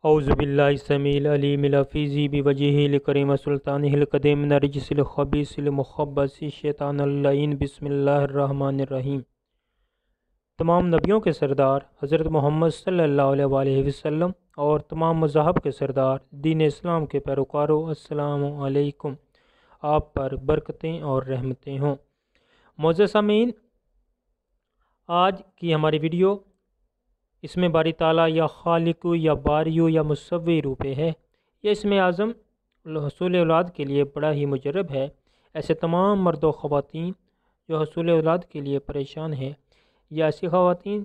اعوذ باللہ السمیع العلیم من الفیض بوجہہ الکریم سلطانہ القدیم من الرجس الخبیث المخبث شیطان اللعین بسم اللہ الرحمن الرحیم۔ تمام نبیوں کے سردار حضرت محمد صلی اللہ علیہ وآلہ وسلم اور تمام مذاہب کے سردار دین اسلام کے پیروکاروں، السلام علیکم۔ آپ پر برکتیں اور رحمتیں ہوں۔ معزز سامعین، آج کی ہماری ویڈیو اس میں باری تعالیٰ یا خالق یا باریو یا مصور پہ ہے۔ یہ اسم اعظم حصول اولاد کے لیے بڑا ہی مجرب ہے۔ ایسے تمام مرد و خواتین جو حصول اولاد کے لیے پریشان ہیں، یا ایسی خواتین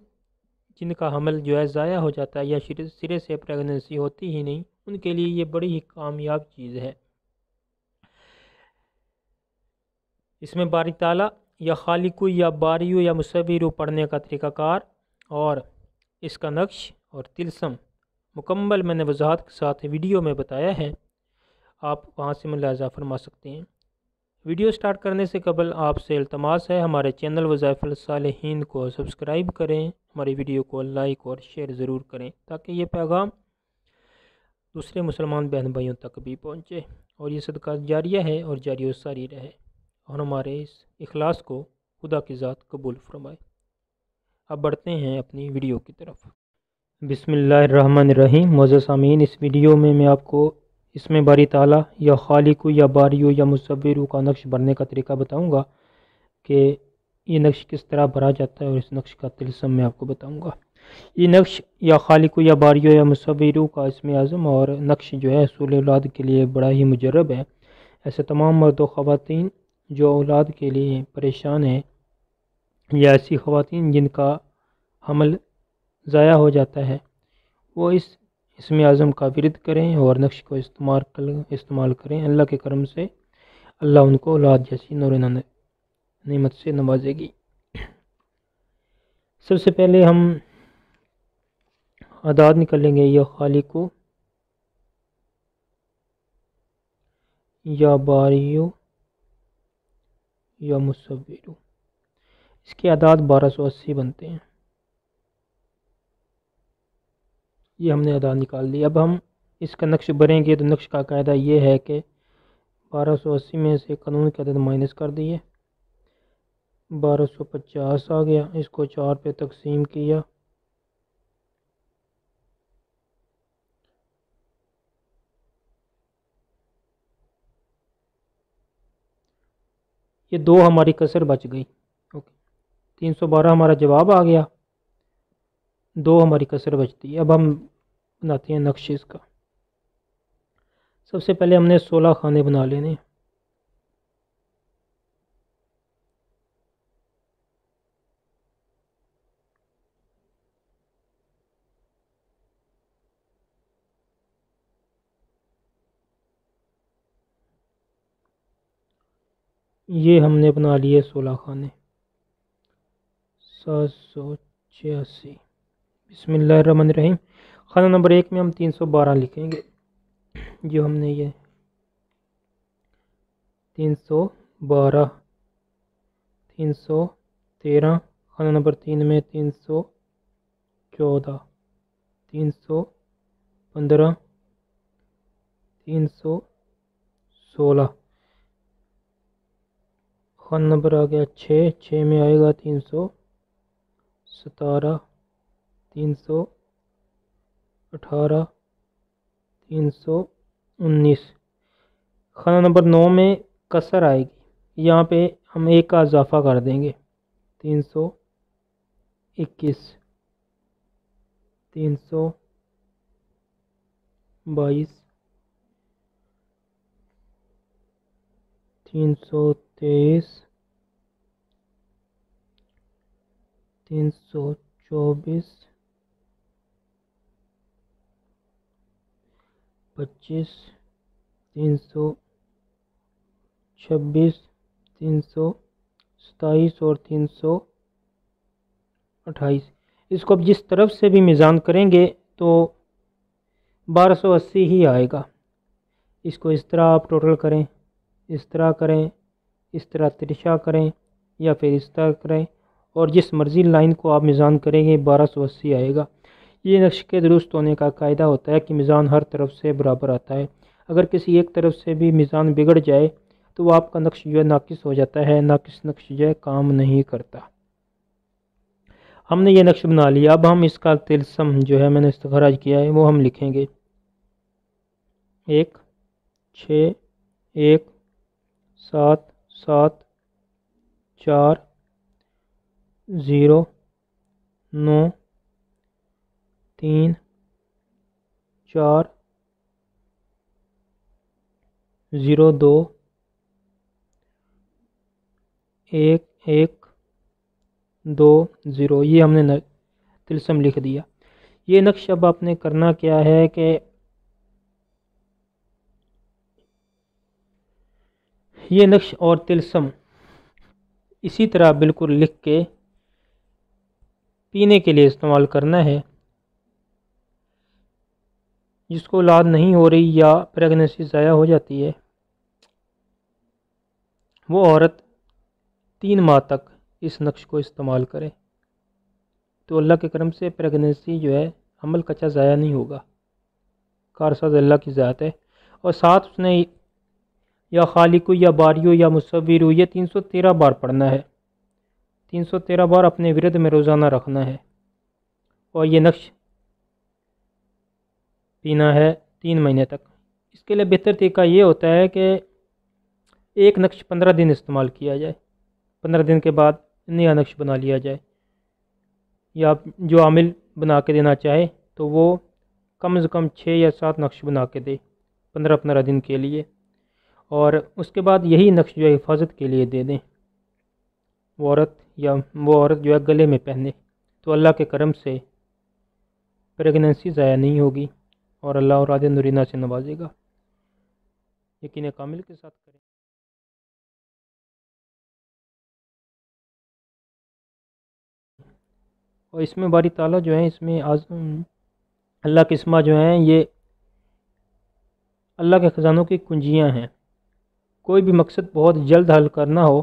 جن کا حمل جو ہے ضائع ہو جاتا ہے یا سرے سے پریگننسی ہوتی ہی نہیں، ان کے لیے یہ بڑی ہی کامیاب چیز ہے۔ اس میں باری تعالیٰ یا خالق یا باریو یا مصور پڑھنے کا طریقہ کار اور اس کا نقش اور طلسم مکمل میں نے وضاحت کے ساتھ ویڈیو میں بتایا ہے، آپ وہاں سے ملاحظہ فرما سکتے ہیں۔ ویڈیو سٹارٹ کرنے سے قبل آپ سے التماس ہے ہمارے چینل وظائف الصالحین کو سبسکرائب کریں، ہماری ویڈیو کو لائک اور شیئر ضرور کریں تاکہ یہ پیغام دوسرے مسلمان بہن بھائیوں تک بھی پہنچے اور یہ صدقہ جاریہ ہے اور جاری و ساری رہے اور ہمارے اس اخلاص کو خدا کی ذات قبول فرمائے۔ اب بڑھتے ہیں اپنی ویڈیو کی طرف۔ بسم اللہ الرحمن الرحیم۔ معزز سامعین، اس ویڈیو میں میں آپ کو اس میں باری تعالیٰ یا خالق یا باریو یا مصور کا نقش بھرنے کا طریقہ بتاؤں گا کہ یہ نقش کس طرح بھرا جاتا ہے، اور اس نقش کا طلسم میں آپ کو بتاؤں گا۔ یہ نقش یا خالق یا باریو یا مصور کا اسم اعظم اور نقش جو ہے حصول اولاد کے لیے بڑا ہی مجرب ہے۔ ایسے تمام مرد و خواتین جو اولاد کے لیے پریشان ہیں، یا ایسی خواتین جن کا حمل ضائع ہو جاتا ہے، وہ اس اسم اعظم کا ورد کریں اور نقش کو استعمال کریں۔ اللہ کے کرم سے اللہ ان کو اولاد جیسی نور نعمت سے نوازے گی۔ سب سے پہلے ہم اعداد نکلیں گے، یا خالق یا باریو یا مصور۔ اس کے اعداد 1280 بنتے ہیں۔ یہ ہم نے اعداد نکال دی۔ اب ہم اس کا نقش بھریں گے تو نقش کا قاعدہ یہ ہے کہ 1280 میں سے قانون کے عدد مائنس کر دیے، 1250 آ گیا، اس کو 4 پہ تقسیم کیا، یہ 2 ہماری کسر بچ گئی۔ 312 ہمارا جواب آ گیا، 2 ہماری کسر بچتی ہے۔ اب ہم بناتے ہیں نقش اس کا۔ سب سے پہلے ہم نے 16 خانے بنا لینے۔ یہ ہم نے بنا لیے 16 خانے، 786۔ بسم اللہ الرحمن الرحیم۔ خانہ نمبر 1 میں ہم 312 لکھیں گے، جو ہم نے یہ 312، 313۔ خانہ نمبر 3 میں 314، 315، 316۔ خانہ نمبر آ گیا 6 میں آئے گا 317، 318، 319۔ خانہ نمبر 9 میں کسر آئے گی، یہاں پہ ہم 1 کا اضافہ کر دیں گے، 321، 322، 323، 324، 25، 326، 327 اور 328۔ اس کو اب جس طرف سے بھی میزان کریں گے تو 1280 ہی آئے گا۔ اس کو اس طرح آپ ٹوٹل کریں، اس طرح کریں، اس طرح ترشا کریں، یا پھر اس طرح کریں، اور جس مرضی لائن کو آپ میزان کریں گے 1280 آئے گا۔ یہ نقش کے درست ہونے کا قاعدہ ہوتا ہے کہ میزان ہر طرف سے برابر آتا ہے۔ اگر کسی ایک طرف سے بھی میزان بگڑ جائے تو وہ آپ کا نقش جو ہے ناقص ہو جاتا ہے، ناقص نقش جو ہے کام نہیں کرتا۔ ہم نے یہ نقش بنا لیا، اب ہم اس کا طلسم جو ہے میں نے استخراج کیا ہے وہ ہم لکھیں گے۔ 1 6 1 7 7 4 0 9 3 4 0 2 1 1 2 0۔ یہ ہم نے طلسم لکھ دیا۔ یہ نقش اب آپ نے کرنا کیا ہے کہ یہ نقش اور طلسم اسی طرح بالکل لکھ کے پینے کے لیے استعمال کرنا ہے۔ جس کو اولاد نہیں ہو رہی یا پریگننسی ضائع ہو جاتی ہے، وہ عورت 3 ماہ تک اس نقش کو استعمال کرے تو اللہ کے کرم سے پریگننسی جو ہے حمل کچا ضائع نہیں ہوگا۔ کارساز اللہ کی ذات ہے۔ اور ساتھ اس نے یا خالق یا باریو یا مصور، یہ 313 بار پڑھنا ہے۔ 313 بار اپنے ورد میں روزانہ رکھنا ہے، اور یہ نقش پینا ہے 3 مہینے تک۔ اس کے لیے بہتر طریقہ یہ ہوتا ہے کہ ایک نقش 15 دن استعمال کیا جائے، 15 دن کے بعد نیا نقش بنا لیا جائے، یا جو عامل بنا کے دینا چاہے تو وہ کم از کم 6 یا 7 نقش بنا کے دے 15 دن کے لیے، اور اس کے بعد یہی نقش جو ہے حفاظت کے لیے دے دیں وہ عورت جو ہے گلے میں پہنے، تو اللہ کے کرم سے پریگننسی ضائع نہیں ہوگی اور اللہ اولاد نرینہ سے نوازے گا۔ یقین کامل کے ساتھ کریں۔ اور اس میں باری تعالیٰ جو ہے اس میں اللہ کے اسما جو ہیں یہ اللہ کے خزانوں کی کنجیاں ہیں۔ کوئی بھی مقصد بہت جلد حل کرنا ہو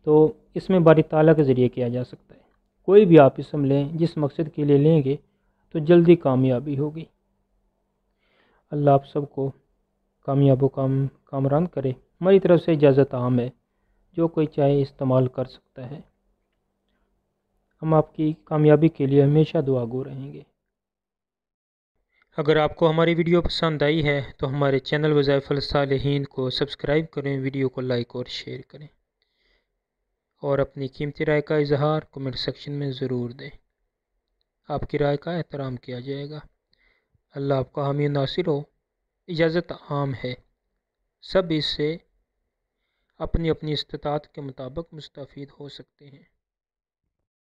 تو اس میں باری تعالیٰ کے ذریعے کیا جا سکتا ہے۔ کوئی بھی آپ اسم لیں، جس مقصد کے لیے لیں گے تو جلدی کامیابی ہوگی۔ اللہ آپ سب کو کامیاب و کامران کرے۔ ہماری طرف سے اجازت عام ہے، جو کوئی چاہے استعمال کر سکتا ہے۔ ہم آپ کی کامیابی کے لیے ہمیشہ دعا گو رہیں گے۔ اگر آپ کو ہماری ویڈیو پسند آئی ہے تو ہمارے چینل وظائف الصالحین کو سبسکرائب کریں، ویڈیو کو لائک اور شیئر کریں، اور اپنی قیمتی رائے کا اظہار کمنٹ سیکشن میں ضرور دیں۔ آپ کی رائے کا احترام کیا جائے گا۔ اللہ آپ کا حامی و ناصر ہو۔ اجازت عام ہے، سب اس سے اپنی اپنی استطاعت کے مطابق مستفید ہو سکتے ہیں۔